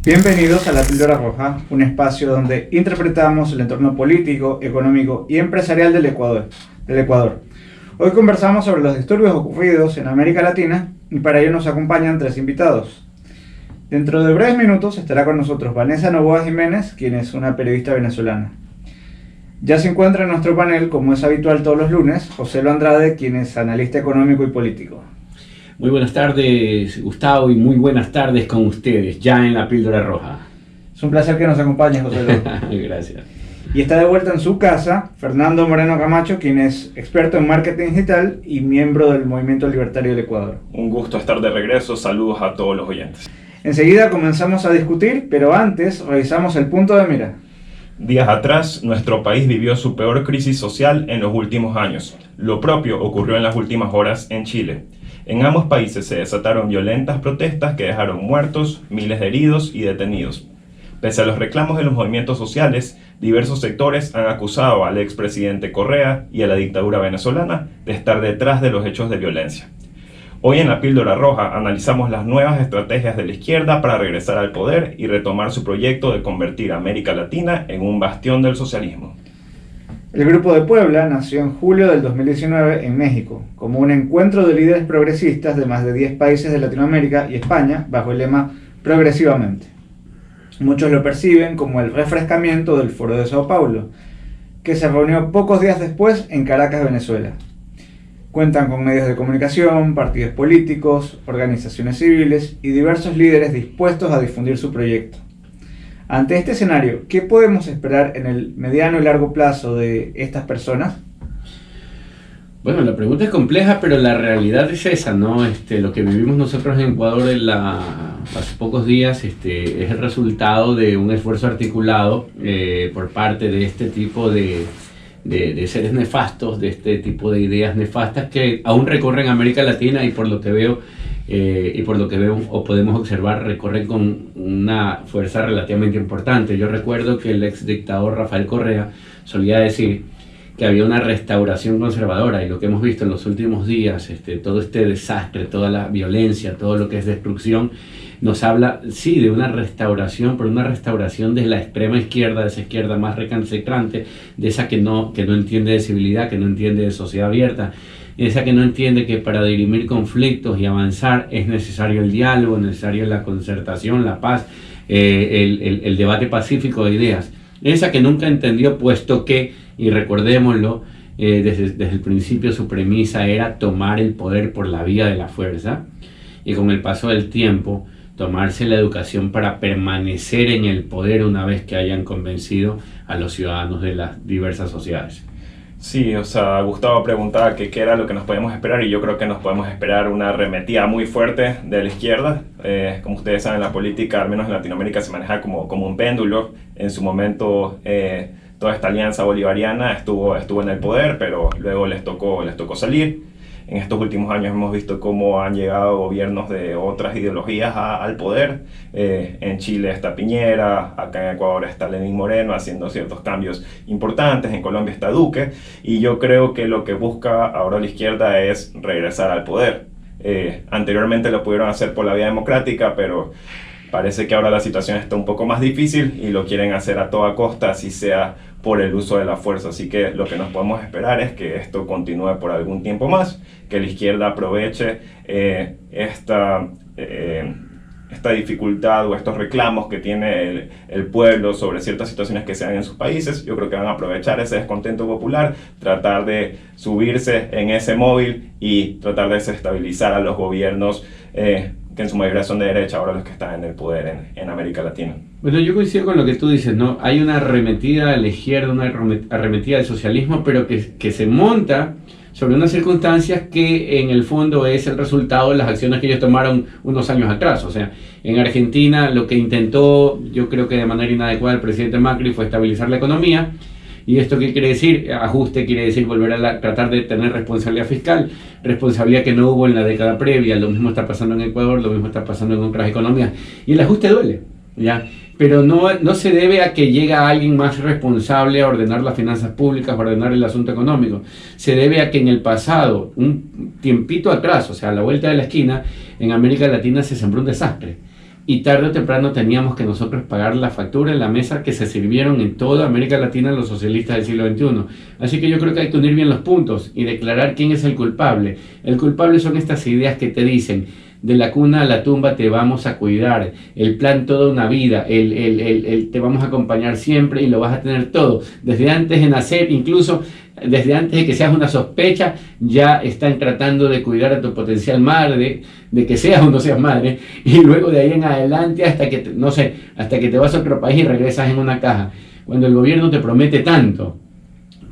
Bienvenidos a La Píldora Roja, un espacio donde interpretamos el entorno político, económico y empresarial del Ecuador. Hoy conversamos sobre los disturbios ocurridos en América Latina y para ello nos acompañan tres invitados. Dentro de breves minutos estará con nosotros Vanessa Novoa Jiménez, quien es una periodista venezolana. Ya se encuentra en nuestro panel, como es habitual todos los lunes, José Lo Andrade, quien es analista económico y político. Muy buenas tardes, Gustavo, y muy buenas tardes con ustedes, ya en La Píldora Roja. Es un placer que nos acompañes, José Lo. Gracias. Y está de vuelta en su casa Fernando Moreno Camacho, quien es experto en marketing digital y miembro del Movimiento Libertario del Ecuador. Un gusto estar de regreso, saludos a todos los oyentes. Enseguida comenzamos a discutir, pero antes revisamos el punto de mira. Días atrás, nuestro país vivió su peor crisis social en los últimos años. Lo propio ocurrió en las últimas horas en Chile. En ambos países se desataron violentas protestas que dejaron muertos, miles de heridos y detenidos. Pese a los reclamos de los movimientos sociales, diversos sectores han acusado al expresidente Correa y a la dictadura venezolana de estar detrás de los hechos de violencia. Hoy en La Píldora Roja analizamos las nuevas estrategias de la izquierda para regresar al poder y retomar su proyecto de convertir a América Latina en un bastión del socialismo. El Grupo de Puebla nació en julio del 2019 en México, como un encuentro de líderes progresistas de más de 10 países de Latinoamérica y España, bajo el lema Progresivamente. Muchos lo perciben como el refrescamiento del Foro de Sao Paulo, que se reunió pocos días después en Caracas, Venezuela. Cuentan con medios de comunicación, partidos políticos, organizaciones civiles y diversos líderes dispuestos a difundir su proyecto. Ante este escenario, ¿qué podemos esperar en el mediano y largo plazo de estas personas? Bueno, la pregunta es compleja, pero la realidad es esa, ¿no? Lo que vivimos nosotros en Ecuador hace pocos días es el resultado de un esfuerzo articulado por parte de este tipo de seres nefastos, de este tipo de ideas nefastas que aún recorren América Latina y por lo que veo o podemos observar, recorren con una fuerza relativamente importante. Yo recuerdo que el ex dictador Rafael Correa solía decir que había una restauración conservadora, y lo que hemos visto en los últimos días, todo este desastre, toda la violencia, todo lo que es destrucción, nos habla, sí, de una restauración, pero una restauración de la extrema izquierda, de esa izquierda más recalcitrante, de esa que no entiende de civilidad, que no entiende de sociedad abierta, esa que no entiende que para dirimir conflictos y avanzar es necesario el diálogo, es necesario la concertación, la paz, el debate pacífico de ideas. Esa que nunca entendió, puesto que, y recordémoslo, desde el principio su premisa era tomar el poder por la vía de la fuerza, y con el paso del tiempo tomarse la educación para permanecer en el poder una vez que hayan convencido a los ciudadanos de las diversas sociedades. Sí, Gustavo preguntaba qué era lo que nos podemos esperar, y yo creo que nos podemos esperar una arremetida muy fuerte de la izquierda. Como ustedes saben, la política, al menos en Latinoamérica, se maneja como un péndulo. En su momento, toda esta alianza bolivariana estuvo en el poder, pero luego les tocó salir. En estos últimos años hemos visto cómo han llegado gobiernos de otras ideologías al poder. En Chile está Piñera, acá en Ecuador está Lenín Moreno haciendo ciertos cambios importantes, en Colombia está Duque, y yo creo que lo que busca ahora la izquierda es regresar al poder. Anteriormente lo pudieron hacer por la vía democrática, pero parece que ahora la situación está un poco más difícil y lo quieren hacer a toda costa, así sea por el uso de la fuerza. Así que lo que nos podemos esperar es que esto continúe por algún tiempo más, que la izquierda aproveche esta dificultad o estos reclamos que tiene el pueblo sobre ciertas situaciones que se dan en sus países. Yo creo que van a aprovechar ese descontento popular, tratar de subirse en ese móvil y tratar de desestabilizar a los gobiernos que en su mayoría son de derecha, ahora los que están en el poder en América Latina. Bueno, yo coincido con lo que tú dices, ¿no? Hay una arremetida a la izquierda, una arremetida al socialismo, pero que se monta sobre unas circunstancias que en el fondo es el resultado de las acciones que ellos tomaron unos años atrás. O sea, en Argentina lo que intentó, yo creo que de manera inadecuada, el presidente Macri fue estabilizar la economía. ¿Y esto qué quiere decir? Ajuste quiere decir volver a tratar de tener responsabilidad fiscal, responsabilidad que no hubo en la década previa. Lo mismo está pasando en Ecuador, lo mismo está pasando en otras economías. Y el ajuste duele, ¿ya? pero no se debe a que llega alguien más responsable a ordenar las finanzas públicas, a ordenar el asunto económico. Se debe a que en el pasado, un tiempito atrás, o sea, a la vuelta de la esquina, en América Latina se sembró un desastre. Y tarde o temprano teníamos que nosotros pagar la factura en la mesa que se sirvieron en toda América Latina los socialistas del siglo XXI. Así que yo creo que hay que unir bien los puntos y declarar quién es el culpable. El culpable son estas ideas que te dicen: de la cuna a la tumba te vamos a cuidar, el plan toda una vida, te vamos a acompañar siempre y lo vas a tener todo. Desde antes de nacer, incluso desde antes de que seas una sospecha, ya están tratando de cuidar a tu potencial madre, de que seas o no seas madre, y luego de ahí en adelante hasta que, hasta que te vas a otro país y regresas en una caja. Cuando el gobierno te promete tanto,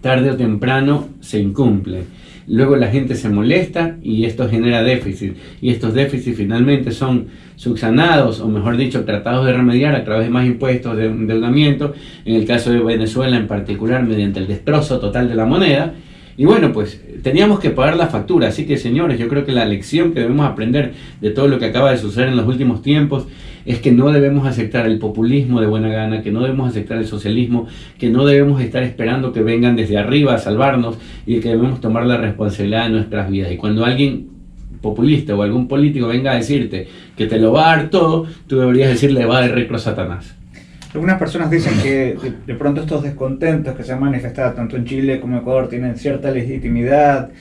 tarde o temprano se incumple. Luego la gente se molesta y esto genera déficit. Y estos déficits finalmente son subsanados, o mejor dicho, tratados de remediar a través de más impuestos, de endeudamiento, en el caso de Venezuela en particular, mediante el destrozo total de la moneda. Y bueno, pues teníamos que pagar la factura. Así que, señores, yo creo que la lección que debemos aprender de todo lo que acaba de suceder en los últimos tiempos es que no debemos aceptar el populismo de buena gana, que no debemos aceptar el socialismo, que no debemos estar esperando que vengan desde arriba a salvarnos, y que debemos tomar la responsabilidad de nuestras vidas. Y cuando alguien populista o algún político venga a decirte que te lo va a dar todo, tú deberías decirle: va de recro Satanás. Algunas personas dicen que de pronto estos descontentos que se han manifestado tanto en Chile como en Ecuador tienen cierta legitimidad,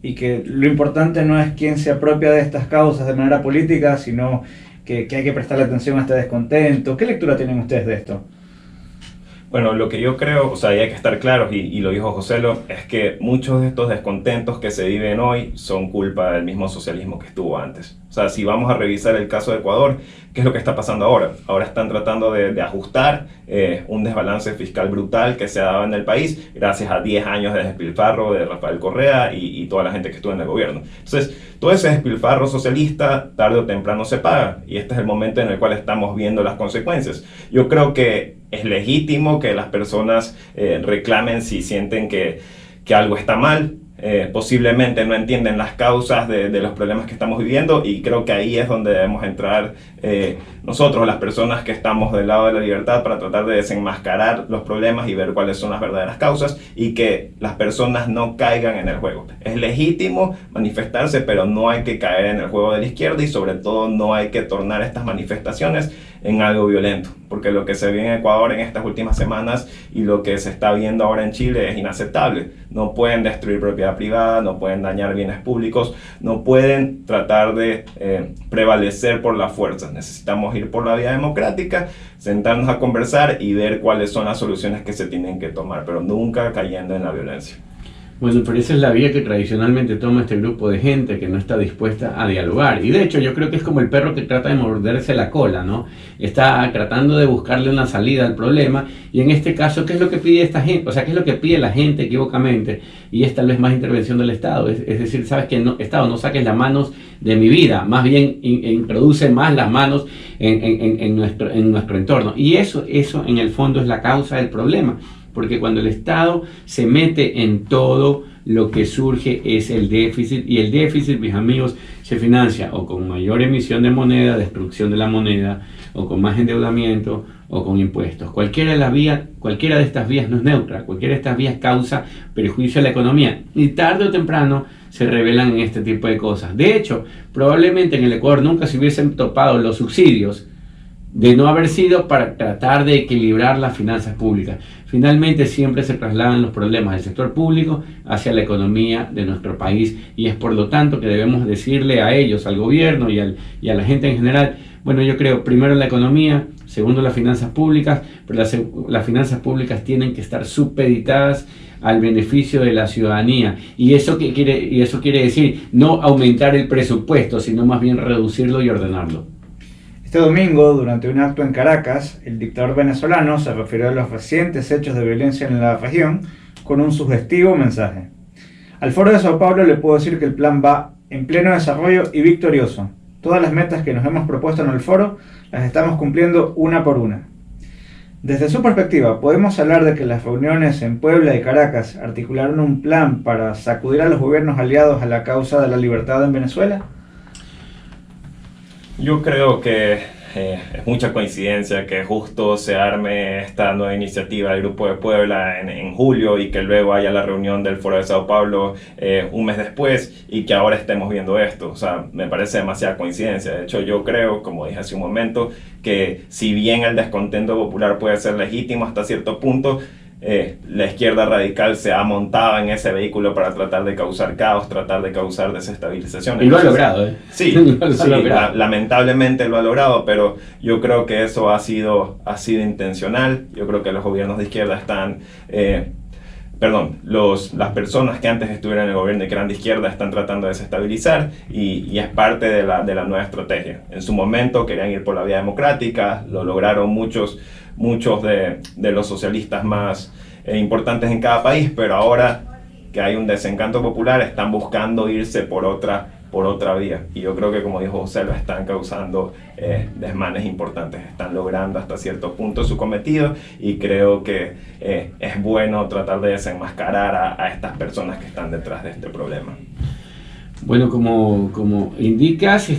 y que lo importante no es quién se apropia de estas causas de manera política, sino que hay que prestarle atención a este descontento. ¿Qué lectura tienen ustedes de esto? Bueno, lo que yo creo, o sea, y hay que estar claros, y lo dijo Joselo, es que muchos de estos descontentos que se viven hoy son culpa del mismo socialismo que estuvo antes. O sea, si vamos a revisar el caso de Ecuador, ¿qué es lo que está pasando ahora? Ahora están tratando de ajustar un desbalance fiscal brutal que se ha dado en el país gracias a 10 años de despilfarro de Rafael Correa y toda la gente que estuvo en el gobierno. Entonces, todo ese despilfarro socialista tarde o temprano se paga, y este es el momento en el cual estamos viendo las consecuencias. Yo creo que es legítimo que las personas reclamen si sienten que algo está mal. Posiblemente no entienden las causas de los problemas que estamos viviendo, y creo que ahí es donde debemos entrar nosotros, las personas que estamos del lado de la libertad, para tratar de desenmascarar los problemas y ver cuáles son las verdaderas causas, y que las personas no caigan en el juego. Es legítimo manifestarse, pero no hay que caer en el juego de la izquierda, y sobre todo no hay que tornar estas manifestaciones en algo violento, porque lo que se ve en Ecuador en estas últimas semanas y lo que se está viendo ahora en Chile es inaceptable. No pueden destruir propiedad privada, no pueden dañar bienes públicos, no pueden tratar de prevalecer por la fuerza. Necesitamos ir por la vía democrática, sentarnos a conversar y ver cuáles son las soluciones que se tienen que tomar, pero nunca cayendo en la violencia. Bueno, pero esa es la vía que tradicionalmente toma este grupo de gente que no está dispuesta a dialogar. Y de hecho yo creo que es como el perro que trata de morderse la cola, ¿no? Está tratando de buscarle una salida al problema, y en este caso, ¿qué es lo que pide esta gente? O sea, ¿qué es lo que pide la gente equivocamente? Y es tal vez más intervención del Estado. Es decir, ¿sabes qué? No, Estado, no saques las manos de mi vida, más bien introduce más las manos en nuestro entorno. Y eso en el fondo es la causa del problema. Porque cuando el Estado se mete en todo, lo que surge es el déficit, y el déficit, mis amigos, se financia o con mayor emisión de moneda, destrucción de la moneda, o con más endeudamiento, o con impuestos. Cualquiera de estas vías no es neutra, cualquiera de estas vías causa perjuicio a la economía, y tarde o temprano se revelan en este tipo de cosas. De hecho, probablemente en el Ecuador nunca se hubiesen topado los subsidios de no haber sido para tratar de equilibrar las finanzas públicas. Finalmente siempre se trasladan los problemas del sector público hacia la economía de nuestro país, y es por lo tanto que debemos decirle a ellos, al gobierno y a la gente en general: bueno, yo creo primero la economía, segundo las finanzas públicas, pero las finanzas públicas tienen que estar supeditadas al beneficio de la ciudadanía. ¿Y eso quiere decir no aumentar el presupuesto, sino más bien reducirlo y ordenarlo? Este domingo, durante un acto en Caracas, el dictador venezolano se refirió a los recientes hechos de violencia en la región con un sugestivo mensaje. Al Foro de Sao Paulo le puedo decir que el plan va en pleno desarrollo y victorioso. Todas las metas que nos hemos propuesto en el foro las estamos cumpliendo una por una. Desde su perspectiva, ¿podemos hablar de que las reuniones en Puebla y Caracas articularon un plan para sacudir a los gobiernos aliados a la causa de la libertad en Venezuela? Yo creo que es mucha coincidencia que justo se arme esta nueva iniciativa del Grupo de Puebla en julio y que luego haya la reunión del Foro de Sao Paulo un mes después y que ahora estemos viendo esto. O sea, me parece demasiada coincidencia. De hecho, yo creo, como dije hace un momento, que si bien el descontento popular puede ser legítimo hasta cierto punto, la izquierda radical se ha montado en ese vehículo para tratar de causar caos, tratar de causar desestabilización. Y lo ha logrado, ¿eh? Sí, lamentablemente lo ha logrado, pero yo creo que eso ha sido intencional. Yo creo que los gobiernos de izquierda están... las personas que antes estuvieron en el gobierno y que eran de izquierda están tratando de desestabilizar y es parte de la nueva estrategia. En su momento querían ir por la vía democrática, lo lograron muchos de los socialistas más importantes en cada país, pero ahora que hay un desencanto popular están buscando irse por otra vía. Y yo creo que, como dijo José, lo están causando desmanes importantes, están logrando hasta cierto punto su cometido y creo que es bueno tratar de desenmascarar a estas personas que están detrás de este problema. Bueno, como indicas,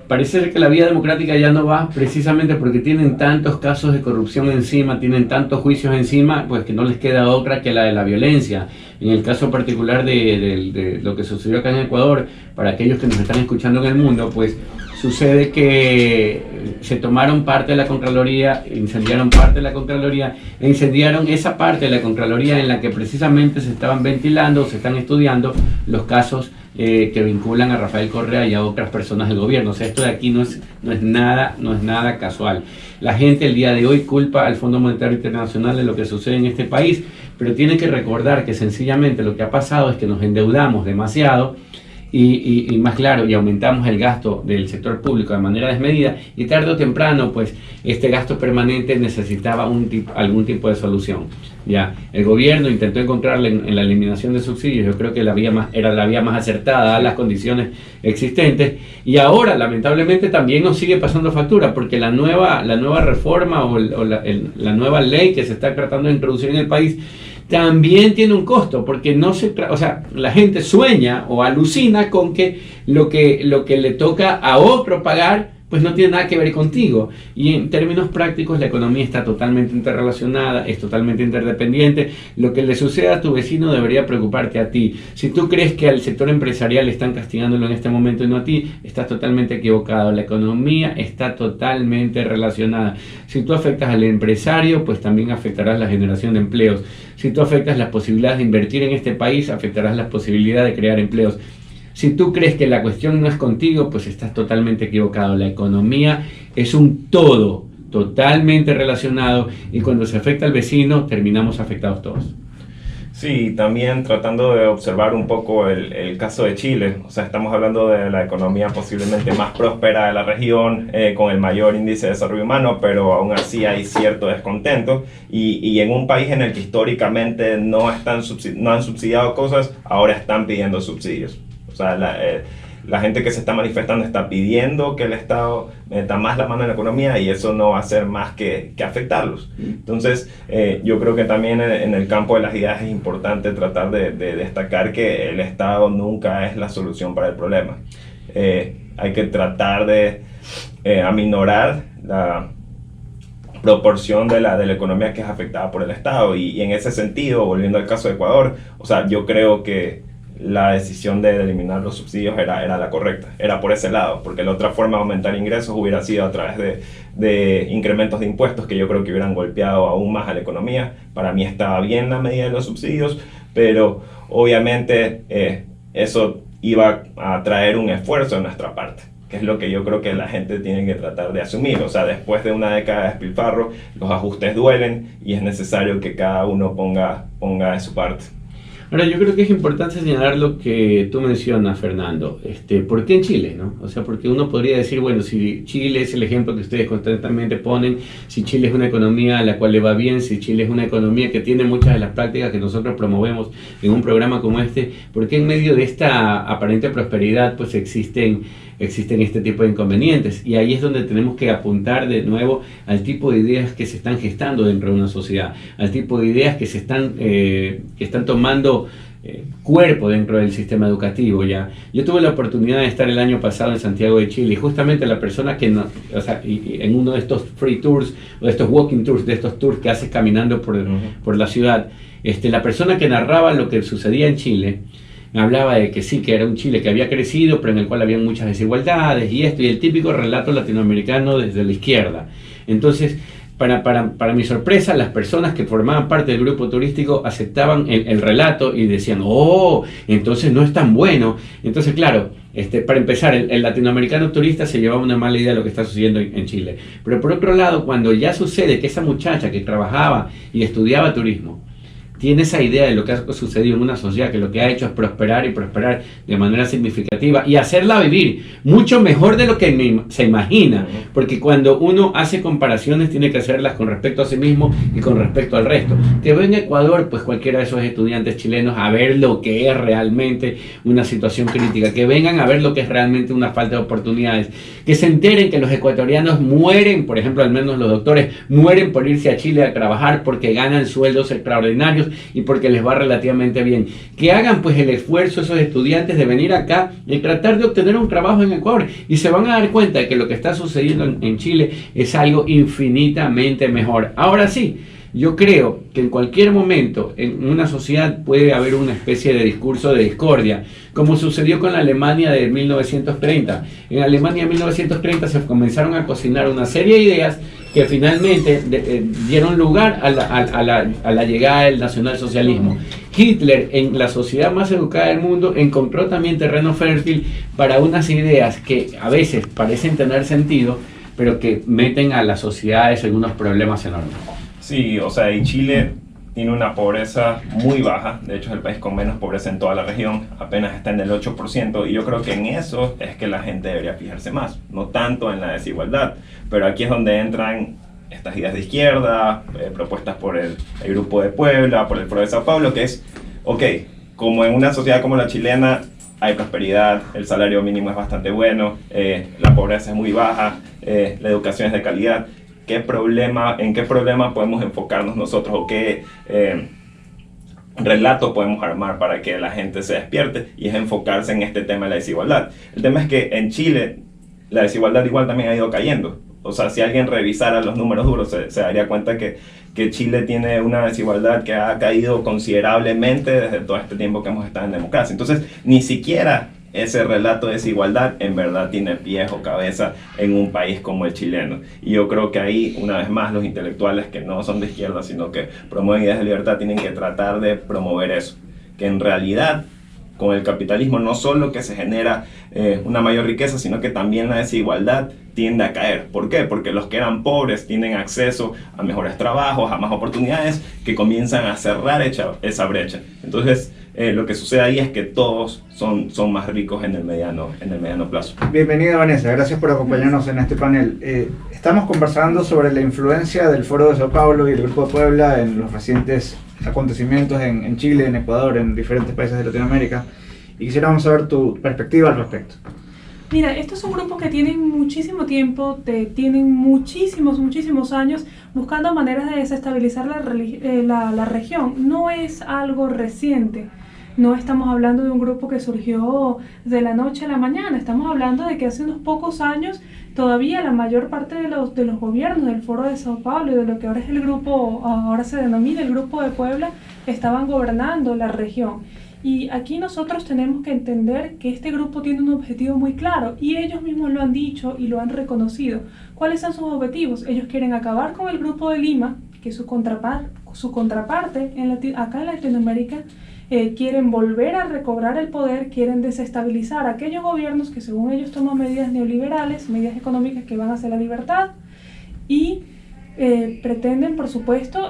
parece ser que la vía democrática ya no va precisamente porque tienen tantos casos de corrupción encima, tienen tantos juicios encima, pues que no les queda otra que la de la violencia. En el caso particular de lo que sucedió acá en Ecuador, para aquellos que nos están escuchando en el mundo, pues sucede que se tomaron parte de la Contraloría, incendiaron parte de la Contraloría e incendiaron esa parte de la Contraloría en la que precisamente se estaban ventilando, se están estudiando los casos que vinculan a Rafael Correa y a otras personas del gobierno. O sea, esto de aquí no es nada casual. La gente el día de hoy culpa al Fondo Monetario Internacional de lo que sucede en este país, pero tiene que recordar que sencillamente lo que ha pasado es que nos endeudamos demasiado y más claro, y aumentamos el gasto del sector público de manera desmedida y tarde o temprano, pues este gasto permanente necesitaba algún tipo de solución. Ya, el gobierno intentó encontrarle en la eliminación de subsidios, yo creo que era la vía más acertada a las condiciones existentes, y ahora lamentablemente también nos sigue pasando factura, porque la nueva reforma o la nueva ley que se está tratando de introducir en el país también tiene un costo, porque la gente sueña o alucina con que lo que le toca a otro pagar pues no tiene nada que ver contigo. Y en términos prácticos, la economía está totalmente interrelacionada, es totalmente interdependiente. Lo que le sucede a tu vecino debería preocuparte a ti. Si tú crees que al sector empresarial están castigándolo en este momento y no a ti, estás totalmente equivocado. La economía está totalmente relacionada. Si tú afectas al empresario, pues también afectarás la generación de empleos. Si tú afectas las posibilidades de invertir en este país, afectarás la posibilidad de crear empleos. Si tú crees que la cuestión no es contigo, pues estás totalmente equivocado. La economía es un todo, totalmente relacionado, y cuando se afecta al vecino, terminamos afectados todos. Sí, también tratando de observar un poco el caso de Chile. O sea, estamos hablando de la economía posiblemente más próspera de la región, con el mayor índice de desarrollo humano, pero aún así hay cierto descontento. Y en un país en el que históricamente no han subsidiado cosas, ahora están pidiendo subsidios. O sea, la gente que se está manifestando está pidiendo que el Estado meta más la mano en la economía y eso no va a hacer más que afectarlos. Entonces, yo creo que también en el campo de las ideas es importante tratar de destacar que el Estado nunca es la solución para el problema. Hay que tratar de aminorar la proporción de la economía que es afectada por el Estado y en ese sentido, volviendo al caso de Ecuador, o sea, yo creo que la decisión de eliminar los subsidios era la correcta, era por ese lado, porque la otra forma de aumentar ingresos hubiera sido a través de incrementos de impuestos que yo creo que hubieran golpeado aún más a la economía. Para mí estaba bien la medida de los subsidios, pero obviamente eso iba a traer un esfuerzo de nuestra parte, que es lo que yo creo que la gente tiene que tratar de asumir. O sea, después de una década de despilfarro, los ajustes duelen y es necesario que cada uno ponga de su parte. Ahora, yo creo que es importante señalar lo que tú mencionas, Fernando. ¿Por qué en Chile, no? O sea, porque uno podría decir, bueno, si Chile es el ejemplo que ustedes constantemente ponen, si Chile es una economía a la cual le va bien, si Chile es una economía que tiene muchas de las prácticas que nosotros promovemos en un programa como este, ¿por qué en medio de esta aparente prosperidad pues existen este tipo de inconvenientes? Y ahí es donde tenemos que apuntar de nuevo al tipo de ideas que se están gestando dentro de una sociedad, al tipo de ideas que se están tomando cuerpo dentro del sistema educativo ya. Yo tuve la oportunidad de estar el año pasado en Santiago de Chile y justamente la persona que no, o sea, y en uno de estos free tours o de estos walking tours, de estos tours que haces caminando por la ciudad, la persona que narraba lo que sucedía en Chile me hablaba de que sí, que era un Chile que había crecido, pero en el cual había muchas desigualdades y esto, y el típico relato latinoamericano desde la izquierda. Entonces, para mi sorpresa, las personas que formaban parte del grupo turístico aceptaban el relato y decían, oh, entonces no es tan bueno. Entonces, claro, para empezar, el latinoamericano turista se llevaba una mala idea de lo que está sucediendo en Chile. Pero por otro lado, cuando ya sucede que esa muchacha que trabajaba y estudiaba turismo, tiene esa idea de lo que ha sucedido en una sociedad, que lo que ha hecho es prosperar y prosperar de manera significativa y hacerla vivir mucho mejor de lo que se imagina, porque cuando uno hace comparaciones tiene que hacerlas con respecto a sí mismo y con respecto al resto. Que venga a Ecuador, pues cualquiera de esos estudiantes chilenos a ver lo que es realmente una situación crítica, que vengan a ver lo que es realmente una falta de oportunidades, que se enteren que los ecuatorianos mueren, por ejemplo, al menos los doctores, mueren por irse a Chile a trabajar porque ganan sueldos extraordinarios y porque les va relativamente bien. Que hagan pues el esfuerzo esos estudiantes de venir acá y tratar de obtener un trabajo en Ecuador y se van a dar cuenta de que lo que está sucediendo en Chile es algo infinitamente mejor. Ahora sí, yo creo que en cualquier momento en una sociedad puede haber una especie de discurso de discordia, como sucedió con la Alemania de 1930. En Alemania de 1930 se comenzaron a cocinar una serie de ideas que finalmente dieron lugar a la llegada del nacionalsocialismo. Hitler, en la sociedad más educada del mundo, encontró también terreno fértil para unas ideas que a veces parecen tener sentido, pero que meten a las sociedades en unos problemas enormes. Sí, o sea, y Chile tiene una pobreza muy baja, de hecho es el país con menos pobreza en toda la región, apenas está en el 8%, y yo creo que en eso es que la gente debería fijarse más, no tanto en la desigualdad, pero aquí es donde entran estas ideas de izquierda, propuestas por el Grupo de Puebla, por el Foro de Sao Paulo, que es, ok, como en una sociedad como la chilena hay prosperidad, el salario mínimo es bastante bueno, la pobreza es muy baja, la educación es de calidad. ¿En qué problema podemos enfocarnos nosotros o qué relato podemos armar para que la gente se despierte? Y es enfocarse en este tema de la desigualdad. El tema es que en Chile la desigualdad igual también ha ido cayendo. O sea, si alguien revisara los números duros se daría cuenta que Chile tiene una desigualdad que ha caído considerablemente desde todo este tiempo que hemos estado en democracia. Entonces, ni siquiera ese relato de desigualdad en verdad tiene pies o cabeza en un país como el chileno. Y yo creo que ahí, una vez más, los intelectuales que no son de izquierda, sino que promueven ideas de libertad, tienen que tratar de promover eso. Que en realidad, con el capitalismo, no solo que se genera una mayor riqueza, sino que también la desigualdad tiende a caer. ¿Por qué? Porque los que eran pobres tienen acceso a mejores trabajos, a más oportunidades, que comienzan a cerrar esa brecha. Entonces, lo que sucede ahí es que todos son más ricos en el mediano plazo. Bienvenida Vanessa, gracias por acompañarnos en este panel. Estamos conversando sobre la influencia del Foro de Sao Paulo y el Grupo de Puebla en los recientes acontecimientos en Chile, en Ecuador, en diferentes países de Latinoamérica, y quisiéramos saber tu perspectiva al respecto. Mira, estos son grupos que tienen muchísimo tiempo, tienen muchísimos años buscando maneras de desestabilizar la región. No es algo reciente. No estamos hablando de un grupo que surgió de la noche a la mañana, estamos hablando de que hace unos pocos años todavía la mayor parte de los gobiernos del Foro de Sao Paulo y de lo que ahora es el grupo, ahora se denomina el Grupo de Puebla, estaban gobernando la región. Y aquí nosotros tenemos que entender que este grupo tiene un objetivo muy claro y ellos mismos lo han dicho y lo han reconocido. ¿Cuáles son sus objetivos? Ellos quieren acabar con el Grupo de Lima, que es su contraparte acá en Latinoamérica. Quieren volver a recobrar el poder, quieren desestabilizar a aquellos gobiernos que según ellos toman medidas neoliberales, medidas económicas que van hacia la libertad y pretenden, por supuesto,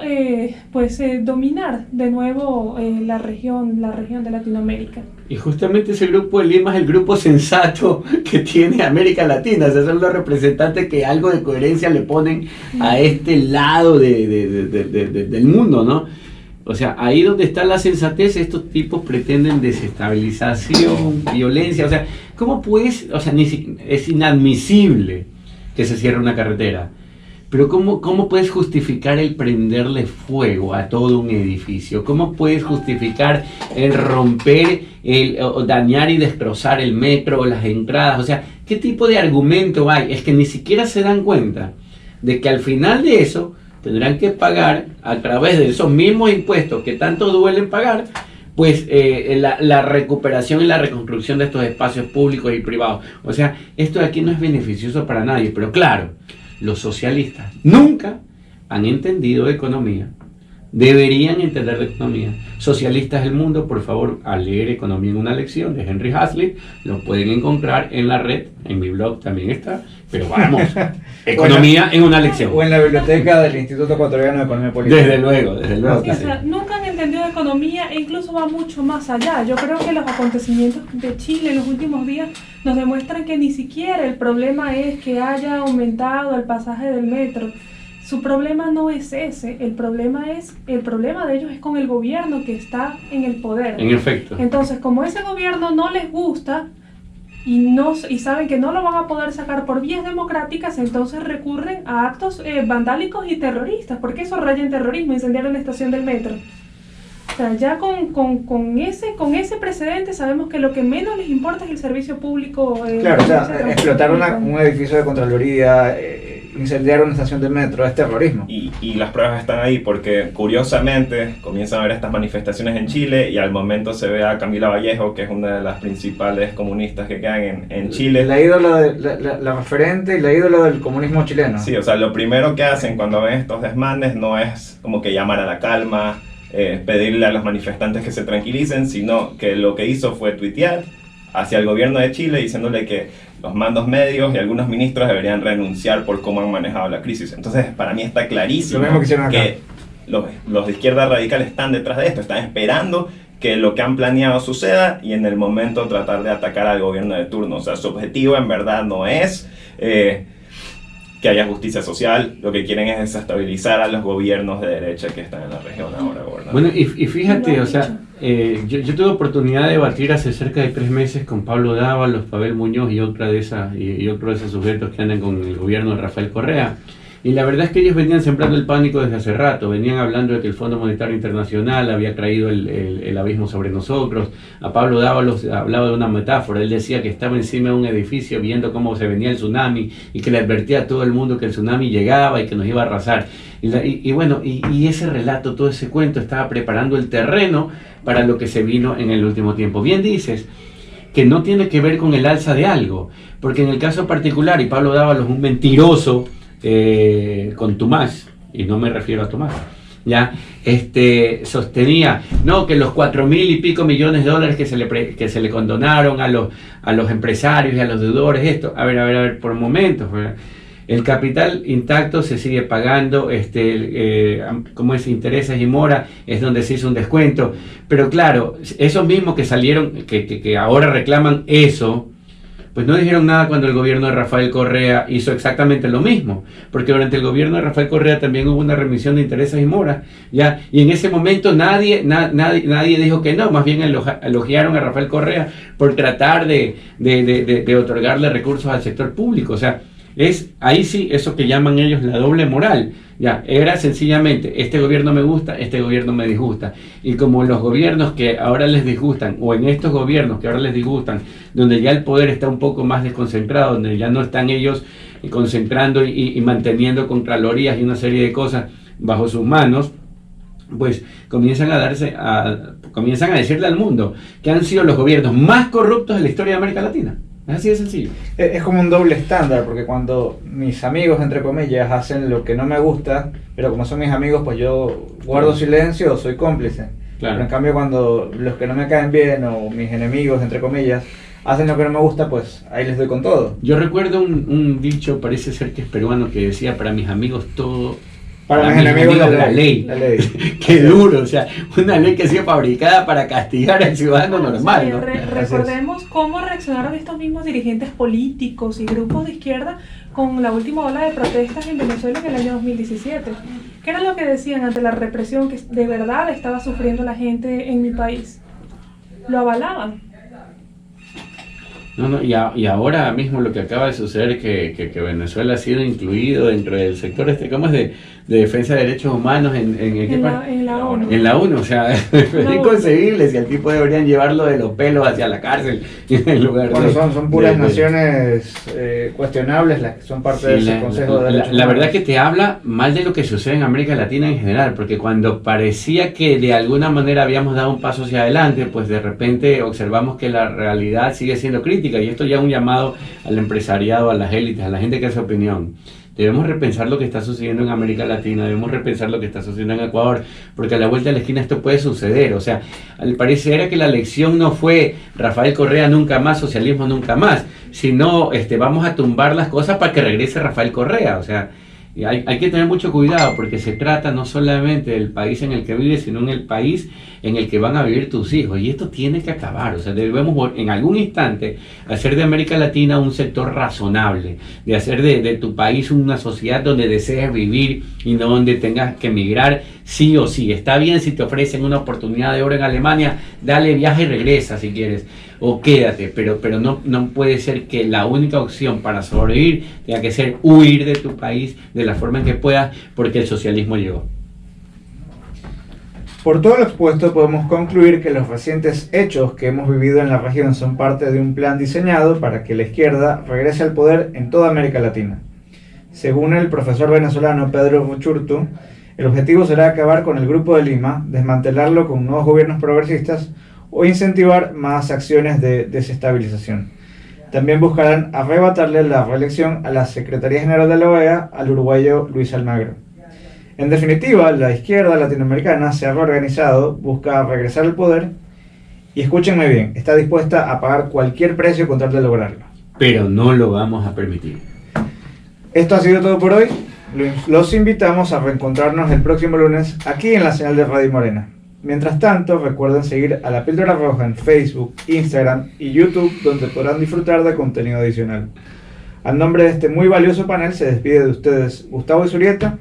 dominar de nuevo la región de Latinoamérica. Y justamente ese Grupo de Lima es el grupo sensato que tiene América Latina, o sea, son los representantes que algo de coherencia le ponen a este lado del mundo, ¿no? O sea, ahí donde está la sensatez, estos tipos pretenden desestabilización, violencia, o sea, ¿cómo puedes? O sea, es inadmisible que se cierre una carretera, Pero ¿cómo puedes justificar el prenderle fuego a todo un edificio? ¿Cómo puedes justificar el romper, o dañar y destrozar el metro o las entradas? O sea, ¿qué tipo de argumento hay? Es que ni siquiera se dan cuenta de que al final de eso tendrán que pagar, a través de esos mismos impuestos que tanto duelen pagar, pues la recuperación y la reconstrucción de estos espacios públicos y privados. O sea, esto de aquí no es beneficioso para nadie, pero claro, los socialistas nunca han entendido de economía, deberían entender de economía. Socialistas del mundo, por favor, a leer Economía en una lección de Henry Hazlitt, lo pueden encontrar en la red, en mi blog también está, pero vamos, Economía en una lección. O en la biblioteca del Instituto Ecuatoriano de Economía Política. Desde luego Sí, que o sí. sea, nunca han entendido de economía e incluso va mucho más allá. Yo creo que los acontecimientos de Chile en los últimos días nos demuestran que ni siquiera el problema es que haya aumentado el pasaje del metro. Su problema no es ese, el problema de ellos es con el gobierno que está en el poder. En efecto. Entonces, como ese gobierno no les gusta y saben que no lo van a poder sacar por vías democráticas, entonces recurren a actos vandálicos y terroristas, porque eso raya en terrorismo, incendiar una estación del metro. O sea, ya con ese precedente sabemos que lo que menos les importa es el servicio público. Claro, o sea, servicio explotar público. un edificio de Contraloría, incendiar una estación de metro, es terrorismo. Y las pruebas están ahí porque curiosamente comienzan a haber estas manifestaciones en Chile y al momento se ve a Camila Vallejo, que es una de las principales comunistas que quedan en Chile. La ídola, la referente y la ídola del comunismo chileno. Sí, o sea, lo primero que hacen cuando ven estos desmanes no es como que llamar a la calma, pedirle a los manifestantes que se tranquilicen, sino que lo que hizo fue tuitear hacia el gobierno de Chile diciéndole que los mandos medios y algunos ministros deberían renunciar por cómo han manejado la crisis. Entonces, para mí está clarísimo Lo mismo que hicieron acá. los de izquierda radical están detrás de esto, están esperando que lo que han planeado suceda y en el momento tratar de atacar al gobierno de turno. O sea, su objetivo en verdad no es que haya justicia social, lo que quieren es desestabilizar a los gobiernos de derecha que están en la región ahora gobernando. Bueno, y fíjate, o sea, yo tuve oportunidad de debatir hace cerca de 3 meses con Pablo Dávalos, Pavel Muñoz y otro de esos sujetos que andan con el gobierno de Rafael Correa. Y la verdad es que ellos venían sembrando el pánico desde hace rato, venían hablando de que el Fondo Monetario Internacional había traído el abismo sobre nosotros. A Pablo Dávalos hablaba de una metáfora, él decía que estaba encima de un edificio viendo cómo se venía el tsunami y que le advertía a todo el mundo que el tsunami llegaba y que nos iba a arrasar. Y ese relato, todo ese cuento estaba preparando el terreno para lo que se vino en el último tiempo. Bien dices que no tiene que ver con el alza de algo, porque en el caso particular, y Pablo Dávalos un mentiroso, con Tomás, y no me refiero a Tomás, ya, sostenía, no, que los 4.000 y pico millones de dólares que se le condonaron a los empresarios y a los deudores, esto, a ver, por momentos, ¿verdad? El capital intacto se sigue pagando, como es intereses y mora, es donde se hizo un descuento, pero claro, esos mismos que salieron, que ahora reclaman eso, pues no dijeron nada cuando el gobierno de Rafael Correa hizo exactamente lo mismo, porque durante el gobierno de Rafael Correa también hubo una remisión de intereses y moras, ¿ya? Y en ese momento nadie dijo que no, más bien elogiaron a Rafael Correa por tratar de otorgarle recursos al sector público, o sea, ahí sí, eso que llaman ellos la doble moral, ya, era sencillamente, este gobierno me gusta, este gobierno me disgusta, y como los gobiernos que ahora les disgustan, o en estos gobiernos que ahora les disgustan, donde ya el poder está un poco más desconcentrado, donde ya no están ellos concentrando y manteniendo contralorías y una serie de cosas bajo sus manos, pues comienzan a decirle al mundo que han sido los gobiernos más corruptos de la historia de América Latina. Es así de sencillo. Es como un doble estándar, porque cuando mis amigos, entre comillas, hacen lo que no me gusta, pero como son mis amigos, pues yo guardo silencio o soy cómplice. Claro. Pero en cambio, cuando los que no me caen bien o mis enemigos, entre comillas, hacen lo que no me gusta, pues ahí les doy con todo. Yo recuerdo un dicho, parece ser que es peruano, que decía: para mis amigos todo, Para mis enemigos la ley. La ley. Qué duro, o sea, una ley que ha sido fabricada para castigar al ciudadano normal, ¿no? Recordemos cómo reaccionaron estos mismos dirigentes políticos y grupos de izquierda con la última ola de protestas en Venezuela en el año 2017. ¿Qué era lo que decían ante la represión que de verdad estaba sufriendo la gente en mi país? Lo avalaban. No, y ahora mismo lo que acaba de suceder es que Venezuela ha sido incluido dentro del sector ¿cómo es? De defensa de derechos humanos En la ONU. En la ONU, o sea, es inconcebible si al tipo deberían llevarlo de los pelos hacia la cárcel en lugar Bueno, de... son puras naciones cuestionables las que son parte de ese Consejo de Derechos la verdad Humanos. que te habla mal de lo que sucede en América Latina en general, porque cuando parecía que de alguna manera habíamos dado un paso hacia adelante, pues de repente observamos que la realidad sigue siendo crítica, y esto ya es un llamado al empresariado, a las élites, a la gente que hace opinión. Debemos repensar lo que está sucediendo en América Latina, debemos repensar lo que está sucediendo en Ecuador, porque a la vuelta de la esquina esto puede suceder. O sea, al parecer era que la lección no fue Rafael Correa nunca más, socialismo nunca más, sino vamos a tumbar las cosas para que regrese Rafael Correa. O sea, hay que tener mucho cuidado, porque se trata no solamente del país en el que vives, sino en el país en el que van a vivir tus hijos, y esto tiene que acabar. O sea, debemos en algún instante hacer de América Latina un sector razonable, de hacer de tu país una sociedad donde desees vivir y no donde tengas que emigrar sí o sí. Está bien si te ofrecen una oportunidad de oro en Alemania, dale, viaja y regresa si quieres, o quédate, pero no puede ser que la única opción para sobrevivir tenga que ser huir de tu país de la forma en que puedas, porque el socialismo llegó. Por todo lo expuesto, podemos concluir que los recientes hechos que hemos vivido en la región son parte de un plan diseñado para que la izquierda regrese al poder en toda América Latina. Según el profesor venezolano Pedro Ruchurtu, el objetivo será acabar con el Grupo de Lima, desmantelarlo con nuevos gobiernos progresistas o incentivar más acciones de desestabilización. También buscarán arrebatarle la reelección a la Secretaría General de la OEA al uruguayo Luis Almagro. En definitiva, la izquierda latinoamericana se ha reorganizado, busca regresar al poder y, escúchenme bien, está dispuesta a pagar cualquier precio con tal de lograrlo. Pero no lo vamos a permitir. Esto ha sido todo por hoy. Los invitamos a reencontrarnos el próximo lunes aquí en la señal de Radio Morena. Mientras tanto, recuerden seguir a La Píldora Roja en Facebook, Instagram y YouTube, donde podrán disfrutar de contenido adicional. A nombre de este muy valioso panel se despide de ustedes Gustavo Isurieta.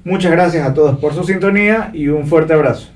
Muchas gracias a todos por su sintonía y un fuerte abrazo.